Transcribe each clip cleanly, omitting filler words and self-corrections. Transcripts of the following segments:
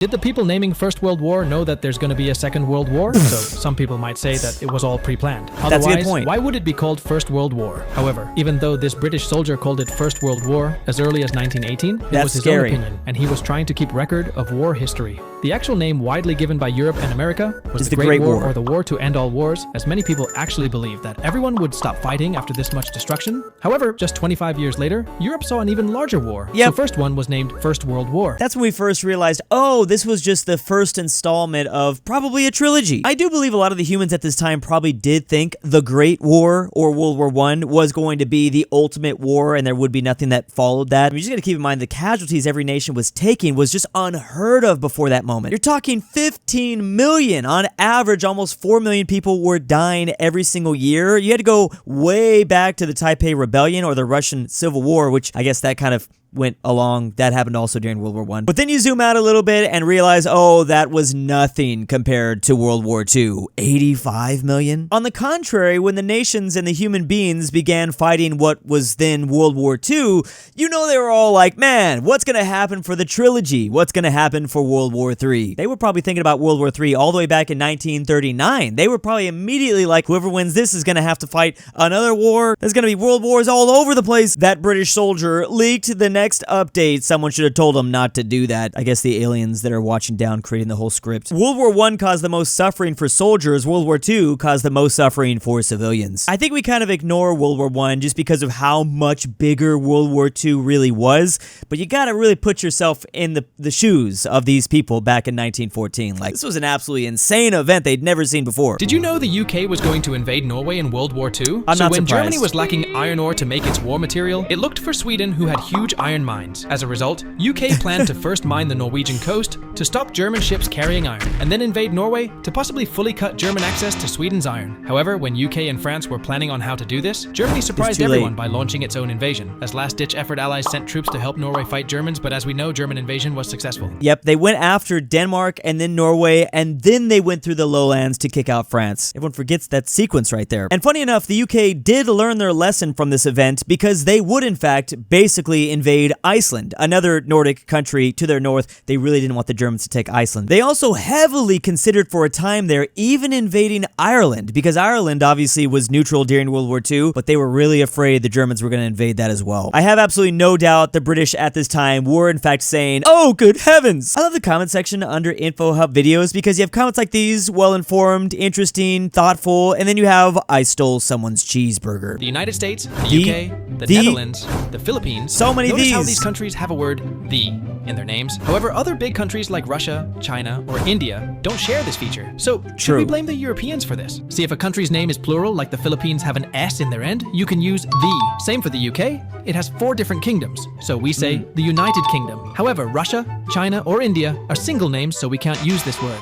Did the people naming First World War know that there's going to be a Second World War? So some people might say that it was all pre-planned. That's a good point. Why would it be called First World War? However, even though this British soldier called it First World War as early as 1918, it was his own opinion, and he was trying to keep record of war history. The actual name widely given by Europe and America was the Great War, or the War to End All Wars, as many people actually believed that everyone would stop fighting after this much destruction. However, just 25 years later, Europe saw an even larger war. Yep. So the first one was named First World War. That's when we first realized, oh, this was just the first installment of probably a trilogy. I do believe a lot of the humans at this time probably did think the Great War or World War I was going to be the ultimate war and there would be nothing that followed that. I mean, you just gotta keep in mind the casualties every nation was taking was just unheard of before that moment. You're talking 15 million. On average, almost 4 million people were dying every single year. You had to go way back to the Taipei Rebellion or the Russian Civil War, which I guess that kind of went along. That happened also during World War I. But then you zoom out a little bit and realize, oh, that was nothing compared to World War II. 85 million? On the contrary, when the nations and the human beings began fighting what was then World War II, you know they were all like, man, what's gonna happen for the trilogy? What's gonna happen for World War III? They were probably thinking about World War III all the way back in 1939. They were probably immediately like, whoever wins this is gonna have to fight another war. There's gonna be world wars all over the place. That British soldier leaked the next update. Someone should have told them not to do that. I guess the aliens that are watching down creating the whole script. World War I caused the most suffering for soldiers. World War II caused the most suffering for civilians. I think we kind of ignore World War I just because of how much bigger World War II really was, but you gotta really put yourself in the shoes of these people back in 1914. Like, this was an absolutely insane event they'd never seen before. Did you know the UK was going to invade Norway in World War II? I'm not when surprised. Germany was lacking iron ore to make its war material, it looked for Sweden, who had huge iron mines. As a result, UK planned to first mine the Norwegian coast to stop German ships carrying iron, and then invade Norway to possibly fully cut German access to Sweden's iron. However, when UK and France were planning on how to do this, Germany surprised everyone by launching its own invasion. As last-ditch effort, allies sent troops to help Norway fight Germans, but as we know, German invasion was successful. Yep, they went after Denmark and then Norway, and then they went through the lowlands to kick out France. Everyone forgets that sequence right there. And funny enough, the UK did learn their lesson from this event because they would, in fact, basically invade Iceland, another Nordic country to their north. They really didn't want the Germans to take Iceland. They also heavily considered for a time there even invading Ireland, because Ireland obviously was neutral during World War II, but they were really afraid the Germans were going to invade that as well. I have absolutely no doubt the British at this time were in fact saying, oh, good heavens! I love the comment section under Info Hub videos because you have comments like these, well-informed, interesting, thoughtful, and then you have, I stole someone's cheeseburger. The United States, the UK, the Netherlands, the Philippines. So many of Notice these. how these countries have a word "the" in their names. However, other big countries like Russia, China, or India don't share this feature. So, should we blame the Europeans for this? See, if a country's name is plural, like the Philippines have an S in their end, you can use the. Same for the UK. It has 4 different kingdoms, so we say the United Kingdom. However, Russia, China, or India are single names, so we can't use this word.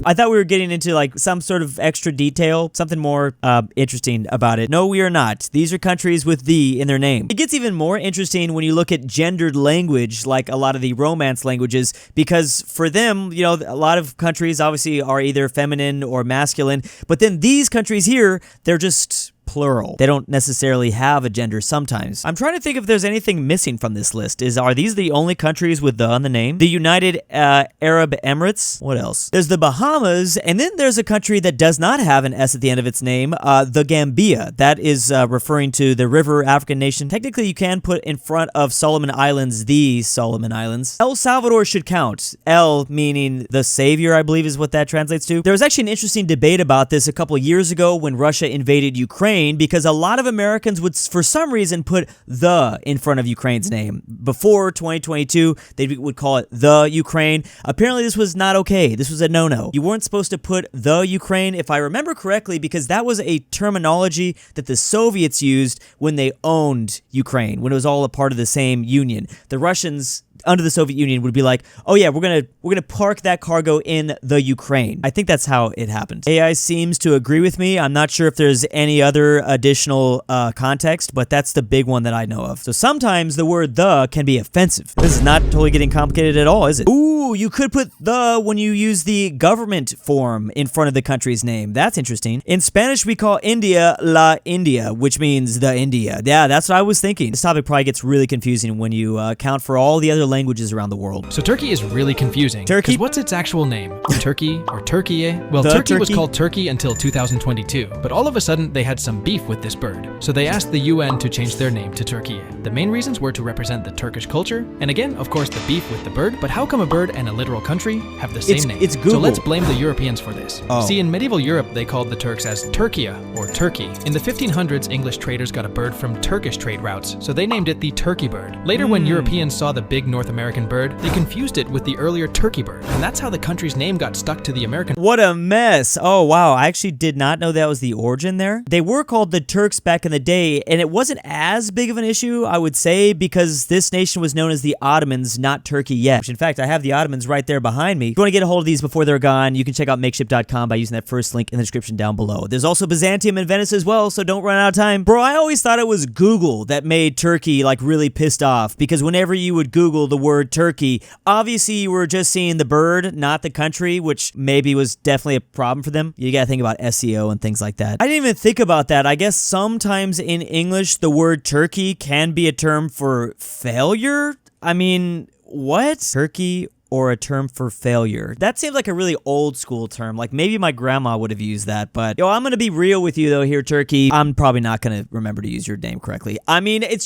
I thought we were getting into like some sort of extra detail, something more interesting about it. No, we are not. These are countries with "the" in their name. It gets even more interesting when you look at gendered language, like a lot of the Romance languages, because for them, you know, a lot of countries obviously are either feminine or masculine, but then these countries here, they're just plural. They don't necessarily have a gender sometimes. I'm trying to think if there's anything missing from this list. Are these the only countries with "the" on the name? The United Arab Emirates? What else? There's the Bahamas, and then there's a country that does not have an S at the end of its name, the Gambia. That is referring to the river African nation. Technically, you can put in front of Solomon Islands, the Solomon Islands. El Salvador should count. El meaning the savior, I believe is what that translates to. There was actually an interesting debate about this a couple of years ago when Russia invaded Ukraine, because a lot of Americans would, for some reason, put "the" in front of Ukraine's name. Before 2022, they would call it "the Ukraine." Apparently, this was not okay. This was a no-no. You weren't supposed to put "the Ukraine," if I remember correctly, because that was a terminology that the Soviets used when they owned Ukraine, when it was all a part of the same union. The Russians under the Soviet Union would be like, oh yeah, we're gonna park that cargo in the Ukraine. I think that's how it happened. AI seems to agree with me. I'm not sure if there's any other additional context, but that's the big one that I know of. So sometimes the word "the" can be offensive. This is not totally getting complicated at all, is it? Ooh, you could put "the" when you use the government form in front of the country's name. That's interesting. In Spanish, we call India La India, which means the India. Yeah, that's what I was thinking. This topic probably gets really confusing when you account for all the other languages around the world. So Turkey is really confusing. Turkey? 'Cause what's its actual name? Turkey or Turkey? Well, The Turkey was Turkey? called Turkey until 2022, but all of a sudden they had some beef with this bird. So they asked the UN to change their name to Turkey. The main reasons were to represent the Turkish culture, and again, of course, the beef with the bird. But how come a bird and a literal country have the same name? It's Google. So let's blame the Europeans for this. Oh. See, in medieval Europe, they called the Turks as Turkia or Turkey. In the 1500s, English traders got a bird from Turkish trade routes, so they named it the turkey bird. Later, when Europeans saw the big North American bird, they confused it with the earlier turkey bird, and that's how the country's name got stuck to the American. What a mess. Oh, wow. I actually did not know that was the origin there. They were called the Turks back in the day, and it wasn't as big of an issue, I would say, because this nation was known as the Ottomans, not Turkey yet. In fact, I have the Ottomans right there behind me. If you want to get a hold of these before they're gone, you can check out makeshift.com by using that first link in the description down below. There's also Byzantium and Venice as well, so don't run out of time. Bro, I always thought it was Google that made Turkey like really pissed off, because whenever you would Google the word Turkey, obviously you were just seeing the bird, not the country, which maybe was definitely a problem for them. You gotta think about SEO and things like that. I didn't even think about that. I guess sometimes in English, the word turkey can be a term for failure. I mean, what? Turkey or a term for failure. That seems like a really old school term. Like maybe my grandma would have used that, but yo, I'm gonna be real with you though here, Turkey. I'm probably not gonna remember to use your name correctly. I mean, it's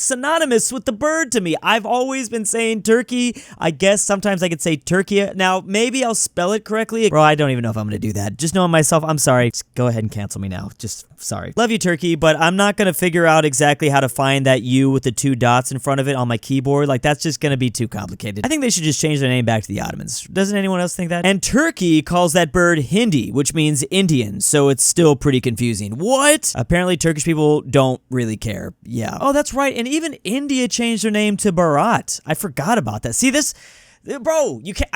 synonymous with the bird to me. I've always been saying turkey. I guess sometimes I could say Turkey. Now, maybe I'll spell it correctly. Bro, I don't even know if I'm gonna do that. Just knowing myself, I'm sorry. Just go ahead and cancel me now. Just sorry. Love you, Turkey, but I'm not gonna figure out exactly how to find that U with the 2 dots in front of it on my keyboard. Like that's just gonna be too complicated. I think they should just change their name back to the Ottomans. Doesn't anyone else think that? And Turkey calls that bird Hindi, which means Indian, so it's still pretty confusing. What? Apparently Turkish people don't really care. Yeah. Oh, that's right. And even India changed their name to Bharat. I forgot about that. See this? Bro, you can't.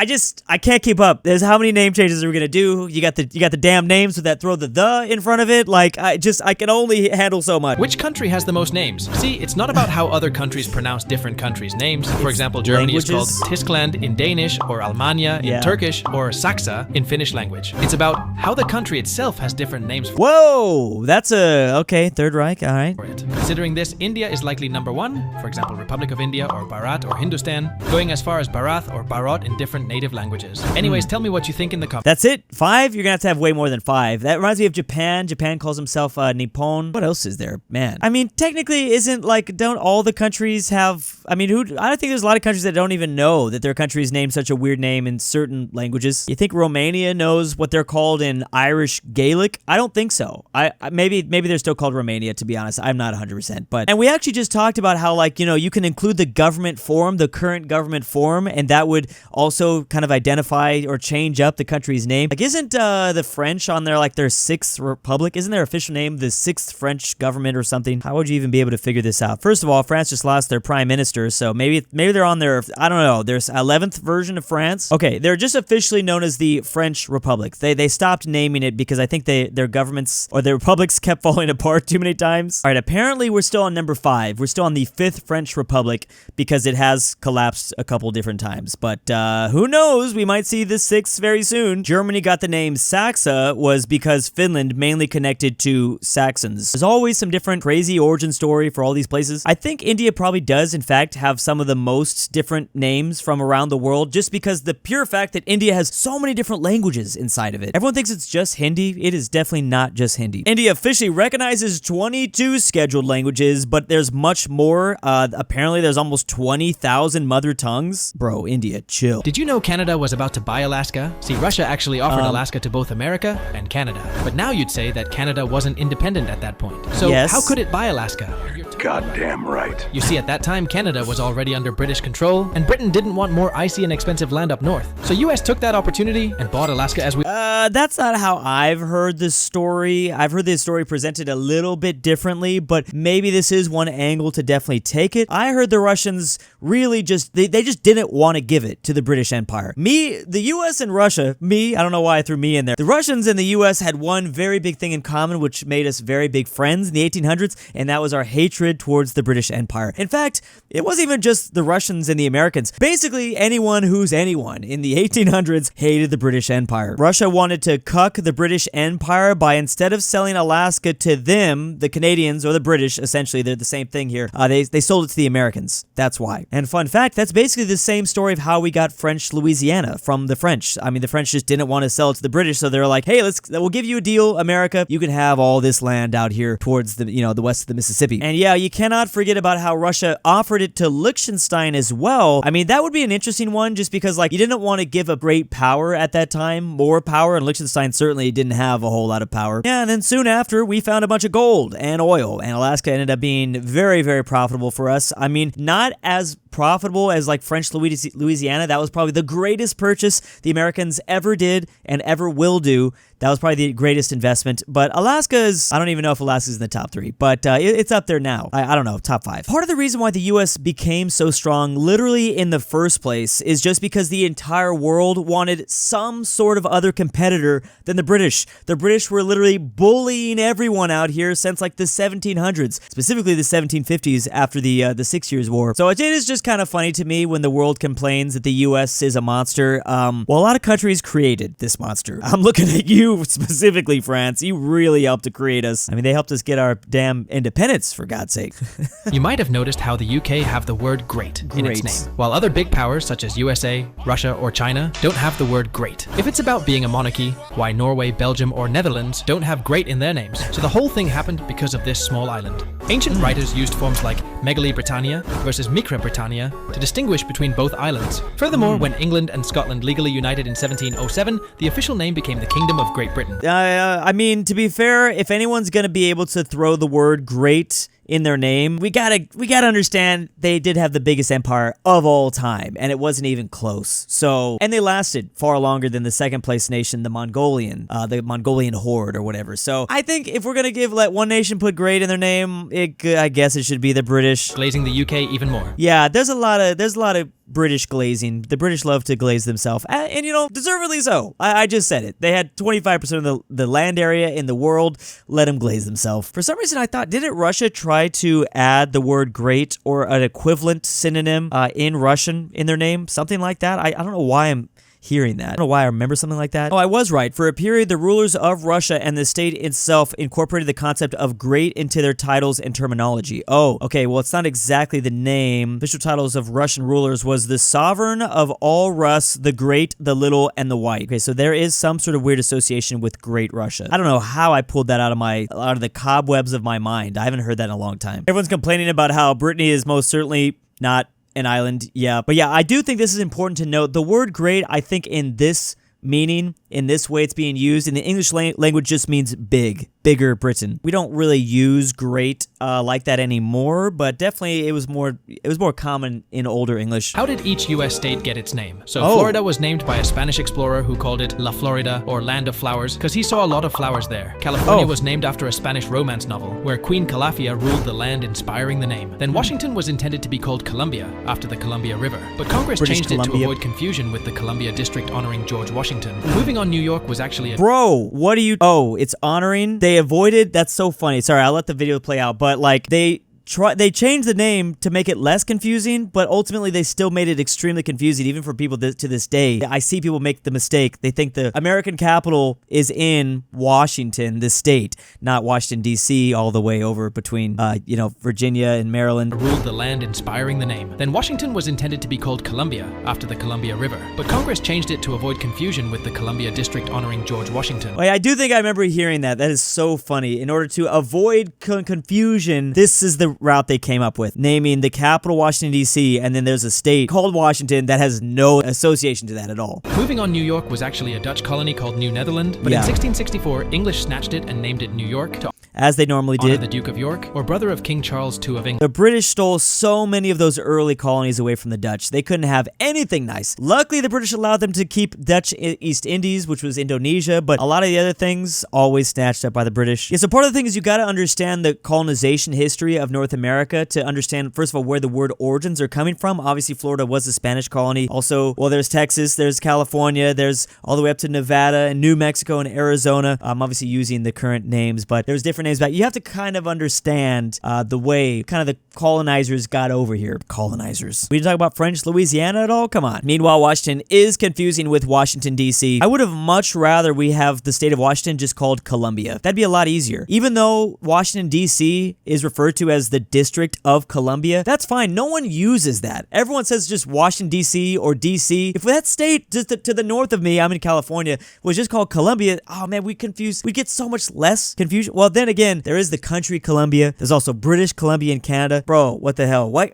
I can't keep up. There's how many name changes are we gonna do? You got the damn names with that throw the in front of it. Like I can only handle so much. Which country has the most names? See, it's not about how other countries pronounce different countries' names. For example, Germany is called Tyskland in Danish, or Almania in Turkish, or Saksa in Finnish language. It's about how the country itself has different names. Whoa, that's okay. Third Reich. All right. For it. Considering this, India is likely number 1. For example, Republic of India or Bharat or Hindustan, going as far as Bharat or Bharat in different native languages. Anyways, tell me what you think in the comments. That's it? 5? You're gonna have to have way more than 5. That reminds me of Japan. Japan calls himself Nippon. What else is there? Man. I mean, technically, don't all the countries have... I mean, I don't think there's a lot of countries that don't even know that their country is named such a weird name in certain languages. You think Romania knows what they're called in Irish Gaelic? I don't think so. Maybe they're still called Romania, to be honest. I'm not 100%. And we actually just talked about how, like, you can include the government form, the current government form, and that would also kind of identify or change up the country's name. Like, isn't the French on their 6th republic? Isn't their official name the 6th French government or something? How would you even be able to figure this out? First of all, France just lost their prime minister, so maybe they're on their, I don't know, there's 11th version of France. Okay, they're just officially known as the French Republic. They stopped naming it because I think their governments or their republics kept falling apart too many times. All right, apparently we're still on number 5. We're still on the 5th French Republic because it has collapsed a couple different times. But who knows? We might see the 6th very soon. Germany got the name Saxa was because Finland mainly connected to Saxons. There's always some different crazy origin story for all these places. I think India probably does, in fact, have some of the most different names from around the world just because the pure fact that India has so many different languages inside of it. Everyone thinks it's just Hindi. It is definitely not just Hindi. India officially recognizes 22 scheduled languages, but there's much more. Apparently, there's almost 20,000 mother tongues. Bro, India, chill. Did you know Canada was about to buy Alaska? See, Russia actually offered Alaska to both America and Canada. But now you'd say that Canada wasn't independent at that point. So how could it buy Alaska? Goddamn right. You see, at that time, Canada was already under British control, and Britain didn't want more icy and expensive land up north. So US took that opportunity and bought Alaska as we... That's not how I've heard this story. I've heard this story presented a little bit differently, but maybe this is one angle to definitely take it. I heard the Russians really just, they just didn't want to give it to the British Empire. The US and Russia, I don't know why I threw me in there. The Russians and the US had one very big thing in common, which made us very big friends in the 1800s, and that was our hatred towards the British Empire. In fact, it wasn't even just the Russians and the Americans. Basically, anyone who's anyone in the 1800s hated the British Empire. Russia wanted to cuck the British Empire by, instead of selling Alaska to them, the Canadians or the British, essentially, they're the same thing here, they sold it to the Americans. That's why. And fun fact, that's basically the same story of how we got French Louisiana from the French. I mean, the French just didn't want to sell it to the British, so they're like, hey, we'll give you a deal, America. You can have all this land out here towards the west of the Mississippi. And yeah, you cannot forget about how Russia offered it to Liechtenstein as well. I mean, that would be an interesting one, just because you didn't want to give a great power at that time, more power, and Liechtenstein certainly didn't have a whole lot of power. Yeah, and then soon after, we found a bunch of gold and oil, and Alaska ended up being very, very profitable for us. I mean, not as profitable as French Louisiana. That was probably the greatest purchase the Americans ever did and ever will do. That was probably the greatest investment. But Alaska is, I don't even know if Alaska's in the top 3, but it's up there now. I don't know, top 5. Part of the reason why the US became so strong literally in the first place is just because the entire world wanted some sort of other competitor than the British. The British were literally bullying everyone out here since the 1700s, specifically the 1750s after the 6 Years' War. So it is just kind of funny to me when the world complains that the US is a monster. Well, a lot of countries created this monster. I'm looking at you specifically, France. You really helped to create us. I mean, they helped us get our damn independence, for God's sake. You might have noticed how the UK have the word great in its name, while other big powers such as USA, Russia, or China don't have the word great. If it's about being a monarchy, why Norway, Belgium, or Netherlands don't have great in their names. So the whole thing happened because of this small island. Ancient writers used forms like Megali Britannia versus Micra Britannia to distinguish between both islands. Furthermore, when England and Scotland legally united in 1707, the official name became the Kingdom of Great Britain. I mean, to be fair, if anyone's gonna be able to throw the word great in their name, we gotta understand they did have the biggest empire of all time, and it wasn't even close. So, and they lasted far longer than the second place nation, the Mongolian horde or whatever. So, I think if we're gonna let one nation put great in their name, I guess it should be the British. Glazing the UK even more. Yeah, there's a lot of British glazing. The British love to glaze themselves, and deservedly so. I just said it. They had 25% of the land area in the world. Let them glaze themselves. For some reason, I thought, didn't Russia try to add the word great or an equivalent synonym in Russian in their name? Something like that? I don't know why I'm hearing that. I don't know why I remember something like that. Oh, I was right. For a period, the rulers of Russia and the state itself incorporated the concept of great into their titles and terminology. Oh, okay, well, it's not exactly the name. Official titles of Russian rulers was the sovereign of all Rus, the great, the little, and the white. Okay, so there is some sort of weird association with Great Russia. I don't know how I pulled that out of the cobwebs of my mind. I haven't heard that in a long time. Everyone's complaining about how Brittany is most certainly not an island, yeah. But yeah, I do think this is important to note. The word great, I think in this meaning, in this way it's being used, in the English language just means bigger Britain. We don't really use great like that anymore, but definitely it was more common in older English. How did each US state get its name? So Florida was named by a Spanish explorer who called it La Florida, or Land of Flowers, because he saw a lot of flowers there. California was named after a Spanish romance novel, where Queen Calafia ruled the land, inspiring the name. Then Washington was intended to be called Columbia, after the Columbia River, but Congress changed it to avoid confusion with the Columbia District honoring George Washington. Moving on New York was actually Bro, what are you... Oh, it's honoring? They avoided... That's so funny. Sorry, I'll let the video play out, but they changed the name to make it less confusing, but ultimately they still made it extremely confusing, even for people to this day. I see people make the mistake. They think the American capital is in Washington, the state, not Washington, D.C., all the way over between, Virginia and Maryland. Ruled the land, inspiring the name. Then Washington was intended to be called Columbia, after the Columbia River, but Congress changed it to avoid confusion with the Columbia District honoring George Washington. Wait, I do think I remember hearing that. That is so funny. In order to avoid confusion, this is the route they came up with, naming the capital Washington, D.C., and then there's a state called Washington that has no association to that at all. Moving on New York was actually a Dutch colony called New Netherland, but in 1664, English snatched it and named it New York. as they normally Honor did. the Duke of York, or brother of King Charles II of England. The British stole so many of those early colonies away from the Dutch. They couldn't have anything nice. Luckily, the British allowed them to keep Dutch East Indies, which was Indonesia, but a lot of the other things always snatched up by the British. Yeah, so part of the thing is you got to understand the colonization history of North America to understand, first of all, where the word origins are coming from. Obviously, Florida was a Spanish colony. Also, well, there's Texas, there's California, there's all the way up to Nevada and New Mexico and Arizona. I'm obviously using the current names, but there's different names. But you have to kind of understand the way kind of the colonizers got over here. Colonizers. We didn't talk about French Louisiana at all? Come on. Meanwhile, Washington is confusing with Washington, D.C. I would have much rather we have the state of Washington just called Columbia. That'd be a lot easier. Even though Washington, D.C. is referred to as the District of Columbia, that's fine. No one uses that. Everyone says just Washington, D.C. or D.C. If that state just to the north of me, I'm in California, was just called Columbia, oh man, we get so much less confusion. Well, then again, there is the country Columbia. There's also British Columbia in Canada. Bro, what the hell? Why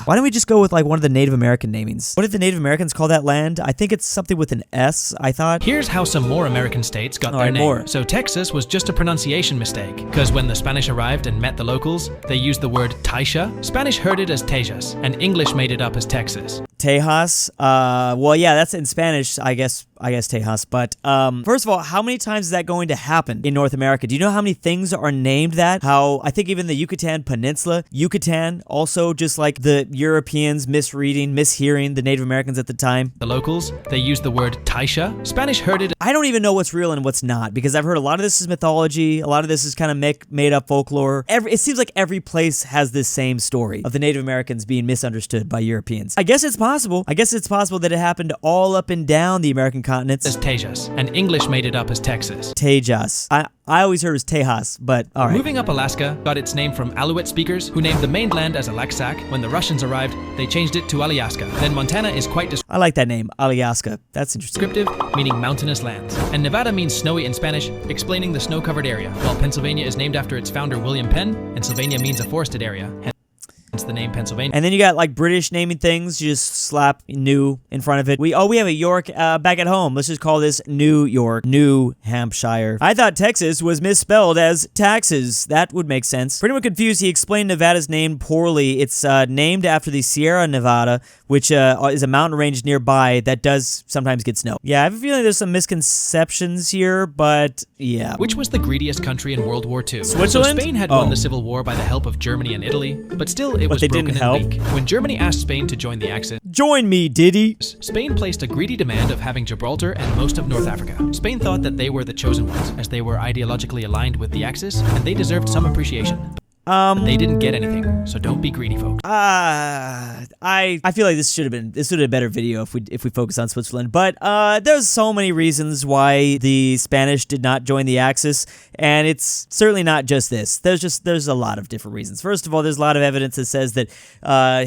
don't we just go with like one of the Native American namings? What did the Native Americans call that land? I think it's something with an S, I thought. Here's how some more American states got their name. More. So Texas was just a pronunciation mistake, because when the Spanish arrived and met the locals, they used the word Taisha. Spanish heard it as Tejas, and English made it up as Texas. Tejas. Well, yeah, that's in Spanish, I guess Tejas. But first of all, how many times is that going to happen in North America? Do you know how many things are named that? How I think even the Yucatan Peninsula, Yucatan, also just like the Europeans mishearing the Native Americans at the time. The locals, they used the word Taisha. Spanish heard it. I don't even know what's real and what's not, because I've heard a lot of this is mythology, a lot of this is kind of made up folklore. It seems like every place has this same story of the Native Americans being misunderstood by Europeans. I guess it's possible. I guess it's possible that it happened all up and down the American continents. As Tejas, and English made it up as Texas. Tejas. I always heard it was Tejas, but all right. Moving up, Alaska got its name from Alouette speakers who named the mainland as Alexak. When the Russians arrived, they changed it to Alyaska. Then Montana is quite I like that name, Alyaska. That's interesting. descriptive, meaning mountainous lands. And Nevada means snowy in Spanish, explaining the snow-covered area, while Pennsylvania is named after its founder William Penn, and Sylvania means a forested area. Hence the name Pennsylvania. And then you got like British naming things, you just slap new in front of it. We have a York back at home. Let's just call this New York, New Hampshire. I thought Texas was misspelled as taxes. That would make sense. Pretty much confused, he explained Nevada's name poorly. It's named after the Sierra Nevada, which is a mountain range nearby that does sometimes get snow. Yeah, I have a feeling there's some misconceptions here, but yeah. Which was the greediest country in World War II? Switzerland? So Spain had won the Civil War by the help of Germany and Italy, but still it was they broken didn't and help? weak. When Germany asked Spain to join the Axis, Join me, Diddy. Spain placed a greedy demand of having Gibraltar and most of North Africa. Spain thought that they were the chosen ones, as they were ideologically aligned with the Axis, and they deserved some appreciation. They didn't get anything, so don't be greedy, folks. I feel like this would have been a better video if we focus on Switzerland, but there's so many reasons why the Spanish did not join the Axis, and it's certainly not just this. There's a lot of different reasons. First of all, there's a lot of evidence that says that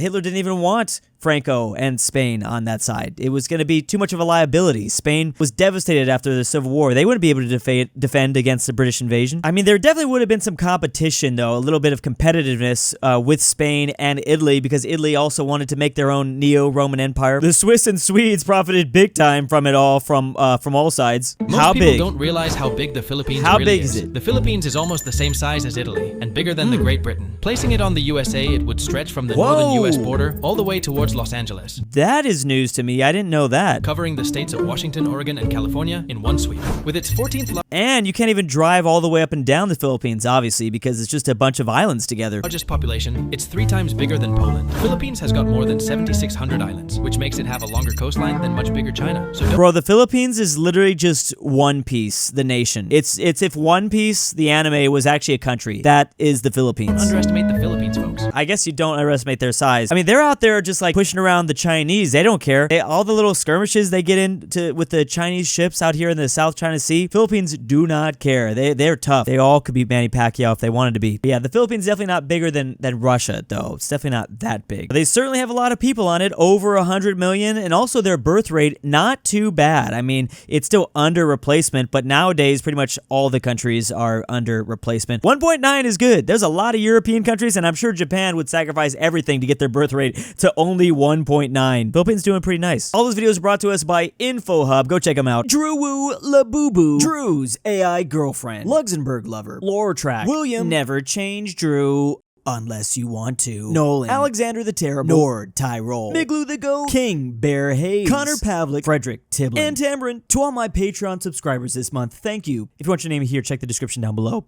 Hitler didn't even want Franco and Spain on that side. It was going to be too much of a liability. Spain was devastated after the Civil War. They wouldn't be able to defend against the British invasion. I mean, there definitely would have been some competition, though, a little bit of competitiveness with Spain and Italy, because Italy also wanted to make their own neo-Roman empire. The Swiss and Swedes profited big time from it all, from all sides. Most people don't realize how big the Philippines really is. How big is it? The Philippines is almost the same size as Italy, and bigger than the Great Britain. Placing it on the USA, it would stretch from the northern US border all the way towards Los Angeles. That is news to me. I didn't know that. Covering the states of Washington, Oregon, and California in one sweep. With its 14th and you can't even drive all the way up and down the Philippines, obviously, because it's just a bunch of islands together. Largest population, it's 3 times bigger than Poland. The Philippines has got more than 7,600 islands, which makes it have a longer coastline than much bigger China. So bro, the Philippines is literally just One Piece, the nation. It's if One Piece, the anime, was actually a country. That is the Philippines. Don't underestimate the Philippines, folks. I guess you don't underestimate their size. I mean, they're out there just like pushing around the Chinese. They don't care. All the little skirmishes they get into with the Chinese ships out here in the South China Sea, Philippines do not care. They're tough. They all could be Manny Pacquiao if they wanted to be. But yeah, the Philippines is definitely not bigger than Russia, though. It's definitely not that big. But they certainly have a lot of people on it, over 100 million, and also their birth rate, not too bad. I mean, it's still under replacement, but nowadays pretty much all the countries are under replacement. 1.9 is good. There's a lot of European countries, and I'm sure Japan would sacrifice everything to get their birth rate to only only 1.9. Philippines doing pretty nice. All those videos are brought to us by InfoHub. Go check them out. DruuuWu Labubu, Drew's AI girlfriend, LuxembourgLover, LoreTrack, William, Never Change Drew. Unless you want to. Nolan, AlexandertheTerrible, NordTyrol, Miglu the Goat, KingBearHaze, Connor Pavlik, Fredrik Tibblin, and Tambre. To all my Patreon subscribers this month, thank you. If you want your name here, check the description down below.